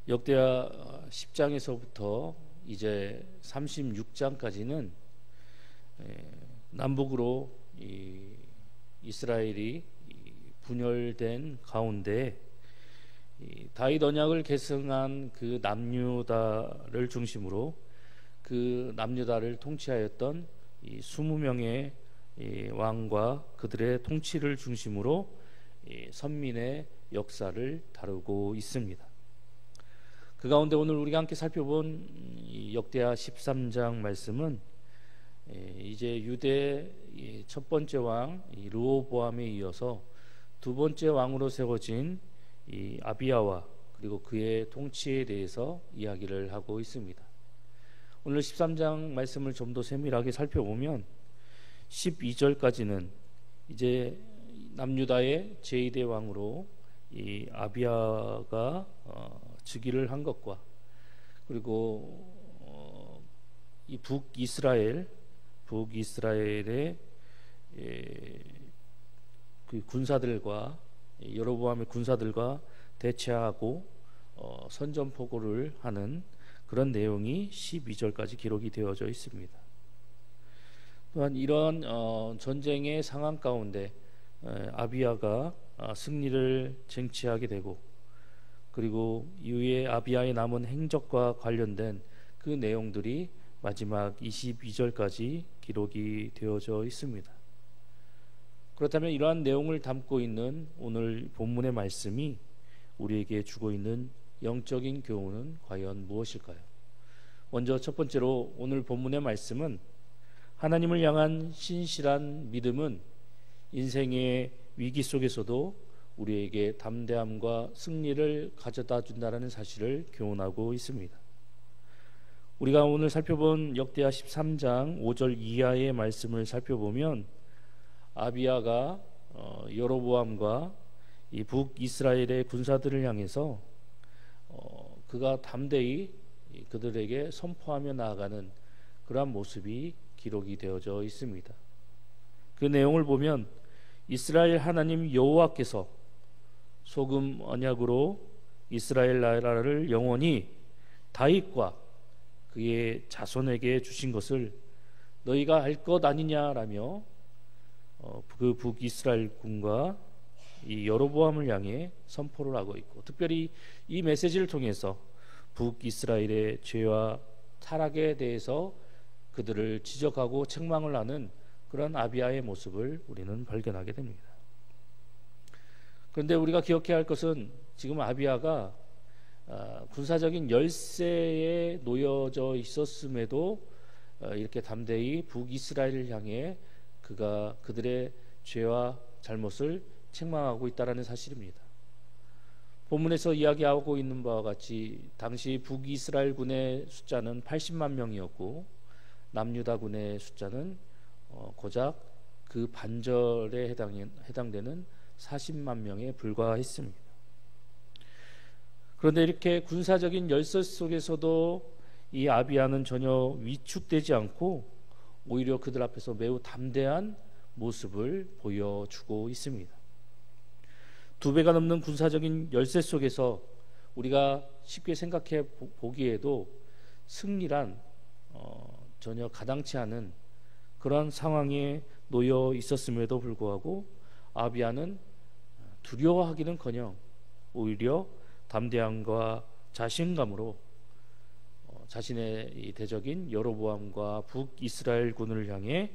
역대하 10장에서부터 이제 36장까지는 남북으로 이스라엘이 분열된 가운데 다윗 언약을 계승한 그 남유다를 중심으로 그 남유다를 통치하였던 20명의 왕과 그들의 통치를 중심으로 선민의 역사를 다루고 있습니다. 그 가운데 오늘 우리가 함께 살펴본 역대하 13장 말씀은 이제 유대 첫 번째 왕 르호보암에 이어서 두 번째 왕으로 세워진 이 아비야와 그리고 그의 통치에 대해서 이야기를 하고 있습니다. 오늘 13장 말씀을 좀 더 세밀하게 살펴보면 12절까지는 이제 남유다의 제2대 왕으로 이 아비야가 즉위를 한 것과 그리고 이 북이스라엘의 그 군사들과 여로보암의 군사들과 대치하고 선전포고를 하는 그런 내용이 12절까지 기록이 되어져 있습니다. 또한 이런 전쟁의 상황 가운데 아비야가 승리를 쟁취하게 되고 그리고 이후에 아비야의 남은 행적과 관련된 그 내용들이 마지막 22절까지 기록이 되어져 있습니다. 그렇다면 이러한 내용을 담고 있는 오늘 본문의 말씀이 우리에게 주고 있는 영적인 교훈은 과연 무엇일까요? 먼저 첫 번째로 오늘 본문의 말씀은 하나님을 향한 신실한 믿음은 인생의 위기 속에서도 우리에게 담대함과 승리를 가져다 준다는 사실을 교훈하고 있습니다. 우리가 오늘 살펴본 역대하 13장 5절 이하의 말씀을 살펴보면 아비야가 여로보암과 이 북이스라엘의 군사들을 향해서 그가 담대히 그들에게 선포하며 나아가는 그러한 모습이 기록이 되어져 있습니다. 그 내용을 보면 이스라엘 하나님 여호와께서 소금 언약으로 이스라엘 나라를 영원히 다윗과 그의 자손에게 주신 것을 너희가 알 것 아니냐라며 그 북이스라엘 군과 이 여로보암을 향해 선포를 하고 있고 특별히 이 메시지를 통해서 북이스라엘의 죄와 타락에 대해서 그들을 지적하고 책망을 하는 그런 아비야의 모습을 우리는 발견하게 됩니다. 그런데 우리가 기억해야 할 것은 지금 아비야가 군사적인 열세에 놓여져 있었음에도 이렇게 담대히 북이스라엘을 향해 그가 그들의 죄와 잘못을 책망하고 있다는 사실입니다. 본문에서 이야기하고 있는 바와 같이 당시 북이스라엘 군의 숫자는 80만 명이었고 남유다 군의 숫자는 고작 그 반절에 해당되는 40만 명에 불과했습니다. 그런데 이렇게 군사적인 열세 속에서도 이 아비야는 전혀 위축되지 않고 오히려 그들 앞에서 매우 담대한 모습을 보여주고 있습니다. 2배가 넘는 군사적인 열세 속에서 우리가 쉽게 생각해 보기에도 승리란 전혀 가당치 않은 그런 상황에 놓여 있었음에도 불구하고 아비야는 두려워하기는커녕 오히려 담대함과 자신감으로 자신의 이 대적인 여로보암과 북이스라엘 군을 향해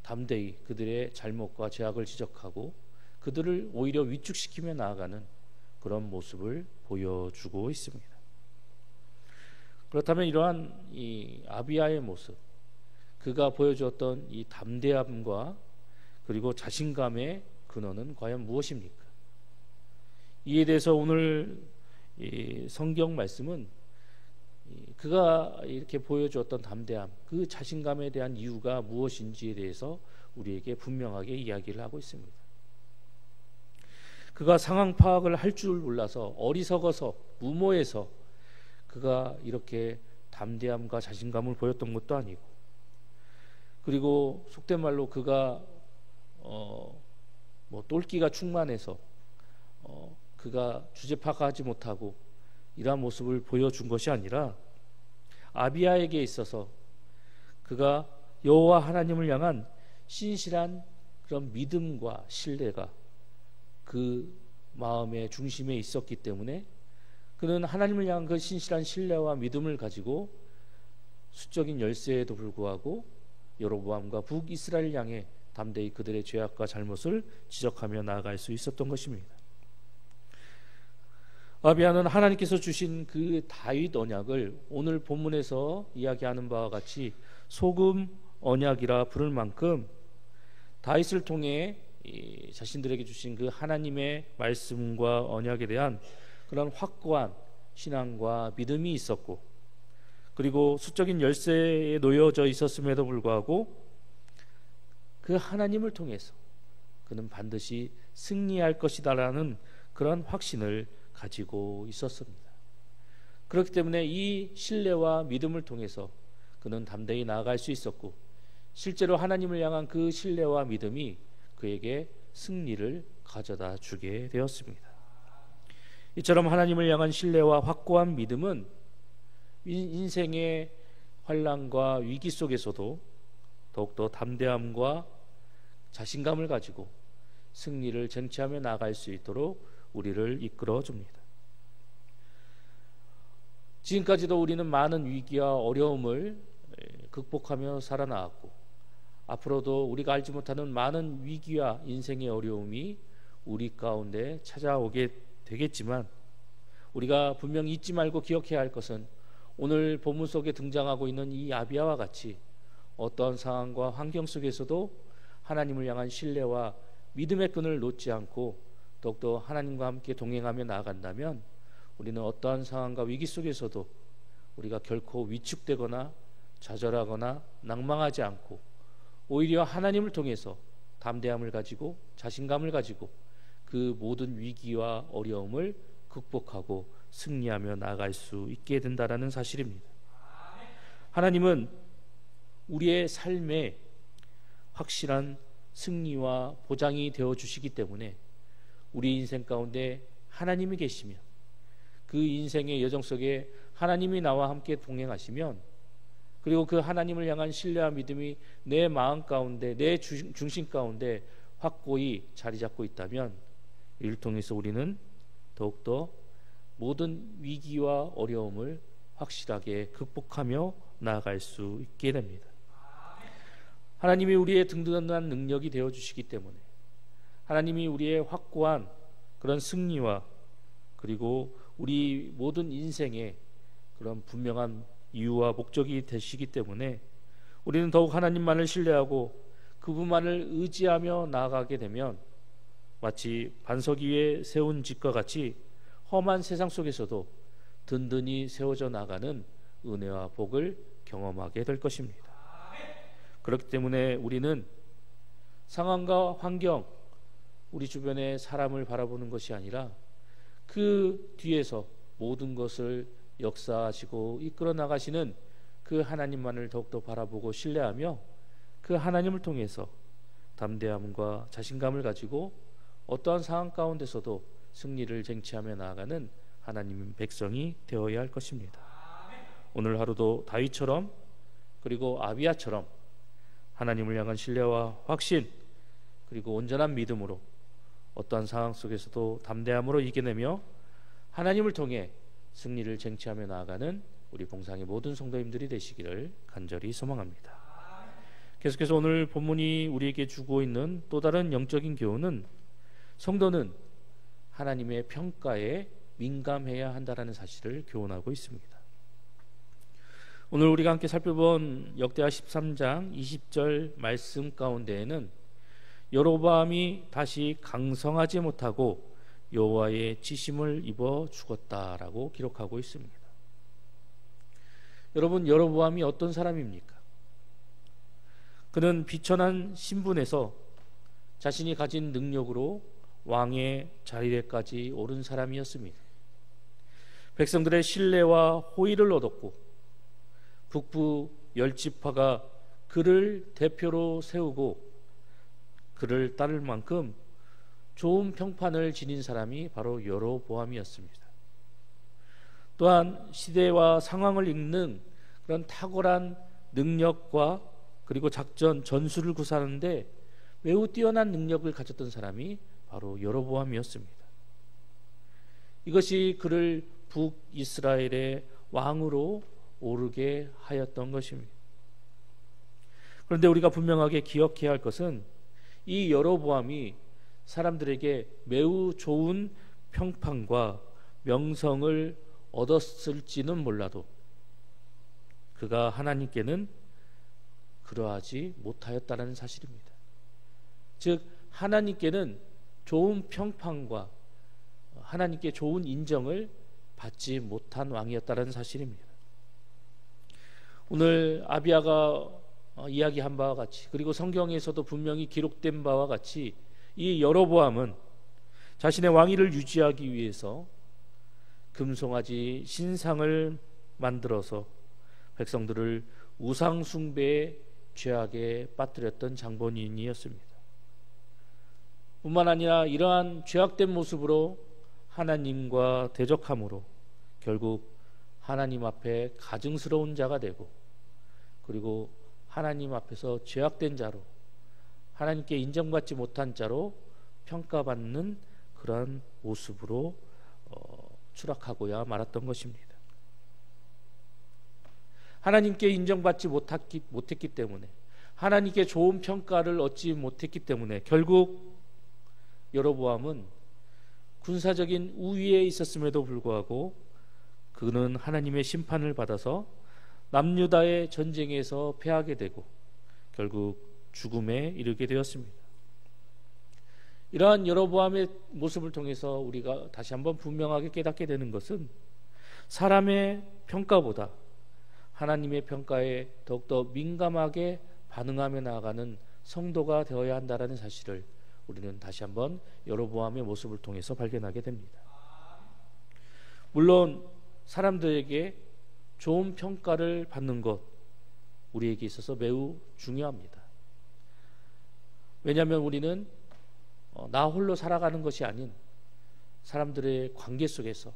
담대히 그들의 잘못과 죄악을 지적하고 그들을 오히려 위축시키며 나아가는 그런 모습을 보여주고 있습니다. 그렇다면 이러한 이 아비야의 모습, 그가 보여주었던 이 담대함과 그리고 자신감의 근원은 과연 무엇입니까? 이에 대해서 오늘 이 성경 말씀은 그가 이렇게 보여주었던 담대함, 그 자신감에 대한 이유가 무엇인지에 대해서 우리에게 분명하게 이야기를 하고 있습니다. 그가 상황 파악을 할 줄 몰라서 어리석어서 무모해서 그가 이렇게 담대함과 자신감을 보였던 것도 아니고 그리고 속된 말로 그가 똘끼가 충만해서 그가 주제 파악하지 못하고 이러한 모습을 보여준 것이 아니라 아비야에게 있어서 그가 여호와 하나님을 향한 신실한 그런 믿음과 신뢰가 그 마음의 중심에 있었기 때문에 그는 하나님을 향한 그 신실한 신뢰와 믿음을 가지고 수적인 열세에도 불구하고 여로보암과 북이스라엘 향해 담대히 그들의 죄악과 잘못을 지적하며 나아갈 수 있었던 것입니다. 아비야는 하나님께서 주신 그 다윗 언약을 오늘 본문에서 이야기하는 바와 같이 소금 언약이라 부를 만큼 다윗을 통해 자신들에게 주신 그 하나님의 말씀과 언약에 대한 그런 확고한 신앙과 믿음이 있었고, 그리고 수적인 열세에 놓여져 있었음에도 불구하고 그 하나님을 통해서 그는 반드시 승리할 것이다라는 그런 확신을 가지고 있었습니다. 그렇기 때문에 이 신뢰와 믿음을 통해서 그는 담대히 나아갈 수 있었고, 실제로 하나님을 향한 그 신뢰와 믿음이 그에게 승리를 가져다 주게 되었습니다. 이처럼 하나님을 향한 신뢰와 확고한 믿음은 인생의 환난과 위기 속에서도 더욱더 담대함과 자신감을 가지고 승리를 쟁취하며 나아갈 수 있도록 우리를 이끌어 줍니다. 지금까지도 우리는 많은 위기와 어려움을 극복하며 살아나왔고, 앞으로도 우리가 알지 못하는 많은 위기와 인생의 어려움이 우리 가운데 찾아오게 되겠지만, 우리가 분명히 잊지 말고 기억해야 할 것은 오늘 본문 속에 등장하고 있는 이 아비야와 같이 어떠한 상황과 환경 속에서도 하나님을 향한 신뢰와 믿음의 끈을 놓지 않고 더욱더 하나님과 함께 동행하며 나아간다면 우리는 어떠한 상황과 위기 속에서도 우리가 결코 위축되거나 좌절하거나 낭망하지 않고 오히려 하나님을 통해서 담대함을 가지고 자신감을 가지고 그 모든 위기와 어려움을 극복하고 승리하며 나아갈 수 있게 된다라는 사실입니다. 하나님은 우리의 삶에 확실한 승리와 보장이 되어 주시기 때문에 우리 인생 가운데 하나님이 계시면, 그 인생의 여정 속에 하나님이 나와 함께 동행하시면, 그리고 그 하나님을 향한 신뢰와 믿음이 내 마음 가운데, 내 중심 가운데 확고히 자리 잡고 있다면 이를 통해서 우리는 더욱더 모든 위기와 어려움을 확실하게 극복하며 나아갈 수 있게 됩니다. 하나님이 우리의 든든한 능력이 되어주시기 때문에, 하나님이 우리의 확고한 그런 승리와 그리고 우리 모든 인생의 그런 분명한 이유와 목적이 되시기 때문에 우리는 더욱 하나님만을 신뢰하고 그분만을 의지하며 나아가게 되면 마치 반석 위에 세운 집과 같이 험한 세상 속에서도 든든히 세워져 나가는 은혜와 복을 경험하게 될 것입니다. 그렇기 때문에 우리는 상황과 환경, 우리 주변의 사람을 바라보는 것이 아니라 그 뒤에서 모든 것을 역사하시고 이끌어 나가시는 그 하나님만을 더욱더 바라보고 신뢰하며 그 하나님을 통해서 담대함과 자신감을 가지고 어떠한 상황 가운데서도 승리를 쟁취하며 나아가는 하나님 백성이 되어야 할 것입니다. 오늘 하루도 다윗처럼 그리고 아비야처럼 하나님을 향한 신뢰와 확신 그리고 온전한 믿음으로 어떠한 상황 속에서도 담대함으로 이겨내며 하나님을 통해 승리를 쟁취하며 나아가는 우리 봉상의 모든 성도님들이 되시기를 간절히 소망합니다. 계속해서 오늘 본문이 우리에게 주고 있는 또 다른 영적인 교훈은 성도는 하나님의 평가에 민감해야 한다라는 사실을 교훈하고 있습니다. 오늘 우리가 함께 살펴본 역대하 13장 20절 말씀 가운데에는 여로보암이 다시 강성하지 못하고 여호와의 치심을 입어 죽었다라고 기록하고 있습니다. 여러분, 여로보암이 어떤 사람입니까? 그는 비천한 신분에서 자신이 가진 능력으로 왕의 자리에까지 오른 사람이었습니다. 백성들의 신뢰와 호의를 얻었고 북부 10지파가 그를 대표로 세우고 그를 따를 만큼 좋은 평판을 지닌 사람이 바로 여로보암이었습니다. 또한 시대와 상황을 읽는 그런 탁월한 능력과 그리고 작전 전술을 구사하는데 매우 뛰어난 능력을 가졌던 사람이 바로 여로보암이었습니다. 이것이 그를 북이스라엘의 왕으로 오르게 하였던 것입니다. 그런데 우리가 분명하게 기억해야 할 것은 이 여로보암이 사람들에게 매우 좋은 평판과 명성을 얻었을지는 몰라도 그가 하나님께는 그러하지 못하였다는 사실입니다. 즉 하나님께는 좋은 평판과 하나님께 좋은 인정을 받지 못한 왕이었다는 사실입니다. 오늘 아비야가 이야기한 바와 같이, 그리고 성경에서도 분명히 기록된 바와 같이 이 여로보암은 자신의 왕위를 유지하기 위해서 금송아지 신상을 만들어서 백성들을 우상 숭배의 죄악에 빠뜨렸던 장본인이었습니다. 뿐만 아니라 이러한 죄악된 모습으로 하나님과 대적함으로 결국 하나님 앞에 가증스러운 자가 되고, 그리고 하나님 앞에서 죄악된 자로, 하나님께 인정받지 못한 자로 평가받는 그러한 모습으로 추락하고야 말았던 것입니다. 하나님께 인정받지 못했기 때문에, 하나님께 좋은 평가를 얻지 못했기 때문에 결국 여로보암은 군사적인 우위에 있었음에도 불구하고 그는 하나님의 심판을 받아서 남유다의 전쟁에서 패하게 되고 결국 죽음에 이르게 되었습니다. 이러한 여로보암의 모습을 통해서 우리가 다시 한번 분명하게 깨닫게 되는 것은 사람의 평가보다 하나님의 평가에 더욱더 민감하게 반응하며 나아가는 성도가 되어야 한다는 사실을 우리는 다시 한번 여로보암의 모습을 통해서 발견하게 됩니다. 물론 사람들에게 좋은 평가를 받는 것, 우리에게 있어서 매우 중요합니다. 왜냐하면 우리는 나 홀로 살아가는 것이 아닌 사람들의 관계 속에서,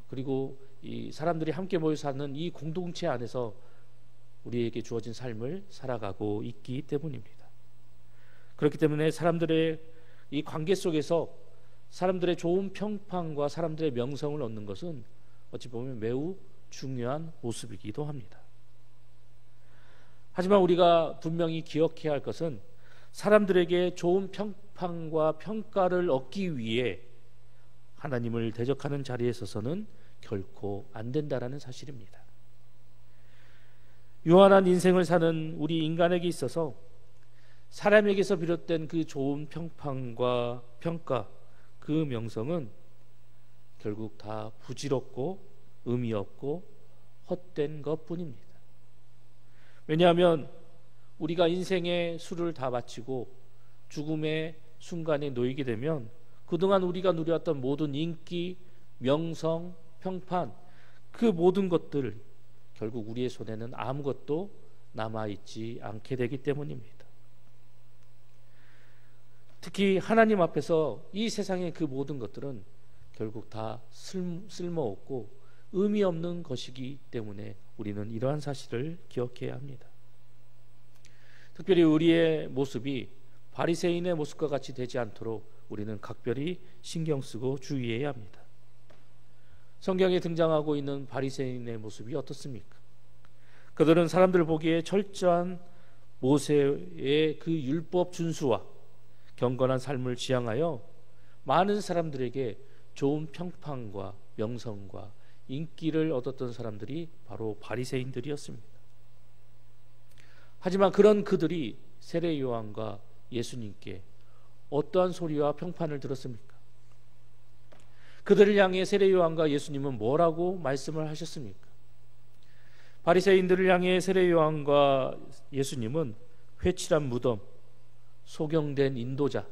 그리고 이 사람들이 함께 모여 사는 이 공동체 안에서 우리에게 주어진 삶을 살아가고 있기 때문입니다. 그렇기 때문에 사람들의 이 관계 속에서 사람들의 좋은 평판과 사람들의 명성을 얻는 것은 어찌 보면 매우 중요한 모습이기도 합니다. 하지만 우리가 분명히 기억해야 할 것은 사람들에게 좋은 평판과 평가를 얻기 위해 하나님을 대적하는 자리에 서서는 결코 안 된다라는 사실입니다. 유한한 인생을 사는 우리 인간에게 있어서 사람에게서 비롯된 그 좋은 평판과 평가, 그 명성은 결국 다 부질없고 의미 없고 헛된 것뿐입니다. 왜냐하면 우리가 인생의 수를 다 바치고 죽음의 순간에 놓이게 되면 그동안 우리가 누려왔던 모든 인기, 명성, 평판, 그 모든 것들 결국 우리의 손에는 아무것도 남아있지 않게 되기 때문입니다. 특히 하나님 앞에서 이 세상의 그 모든 것들은 결국 다 쓸모없고 의미 없는 것이기 때문에 우리는 이러한 사실을 기억해야 합니다. 특별히 우리의 모습이 바리새인의 모습과 같이 되지 않도록 우리는 각별히 신경 쓰고 주의해야 합니다. 성경에 등장하고 있는 바리새인의 모습이 어떻습니까? 그들은 사람들 보기에 철저한 모세의 그 율법 준수와 경건한 삶을 지향하여 많은 사람들에게 좋은 평판과 명성과 인기를 얻었던 사람들이 바로 바리새인들이었습니다. 하지만 그런 그들이 세례 요한과 예수님께 어떠한 소리와 평판을 들었습니까? 그들을 향해 세례 요한과 예수님은 뭐라고 말씀을 하셨습니까? 바리새인들을 향해 세례 요한과 예수님은 회칠한 무덤, 소경된 인도자,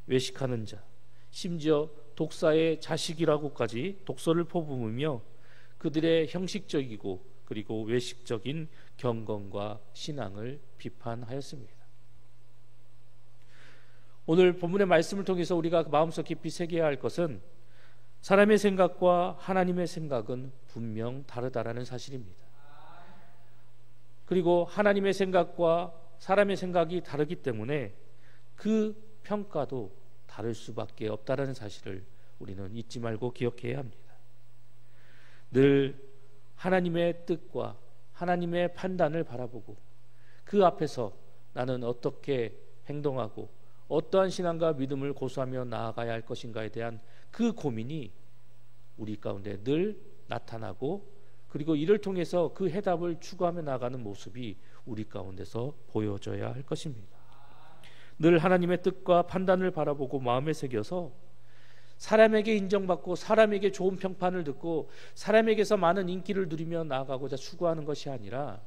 외식하는 자, 심지어 독사의 자식이라고까지 독설을 퍼부으며 그들의 형식적이고 그리고 외식적인 경건과 신앙을 비판하였습니다. 오늘 본문의 말씀을 통해서 우리가 마음속 깊이 새겨야 할 것은 사람의 생각과 하나님의 생각은 분명 다르다라는 사실입니다. 그리고 하나님의 생각과 사람의 생각이 다르기 때문에 그 평가도 다를 수밖에 없다라는 사실을 우리는 잊지 말고 기억해야 합니다. 늘 하나님의 뜻과 하나님의 판단을 바라보고 그 앞에서 나는 어떻게 행동하고 어떠한 신앙과 믿음을 고수하며 나아가야 할 것인가에 대한 그 고민이 우리 가운데 늘 나타나고, 그리고 이를 통해서 그 해답을 추구하며 나아가는 모습이 우리 가운데서 보여져야 할 것입니다. 늘 하나님의 뜻과 판단을 바라보고 마음에 새겨서 사람에게 인정받고 사람에게 좋은 평판을 듣고 사람에게서 많은 인기를 누리며 나아가고자 추구하는 것이 아니라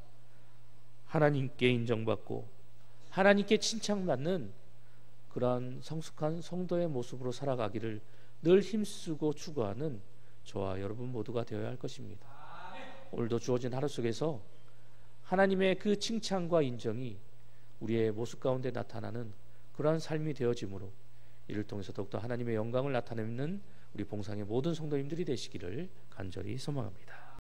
하나님께 인정받고 하나님께 칭찬받는 그러한 성숙한 성도의 모습으로 살아가기를 늘 힘쓰고 추구하는 저와 여러분 모두가 되어야 할 것입니다. 오늘도 주어진 하루 속에서 하나님의 그 칭찬과 인정이 우리의 모습 가운데 나타나는 그러한 삶이 되어지므로 이를 통해서 더욱더 하나님의 영광을 나타내는 우리 봉상의 모든 성도님들이 되시기를 간절히 소망합니다.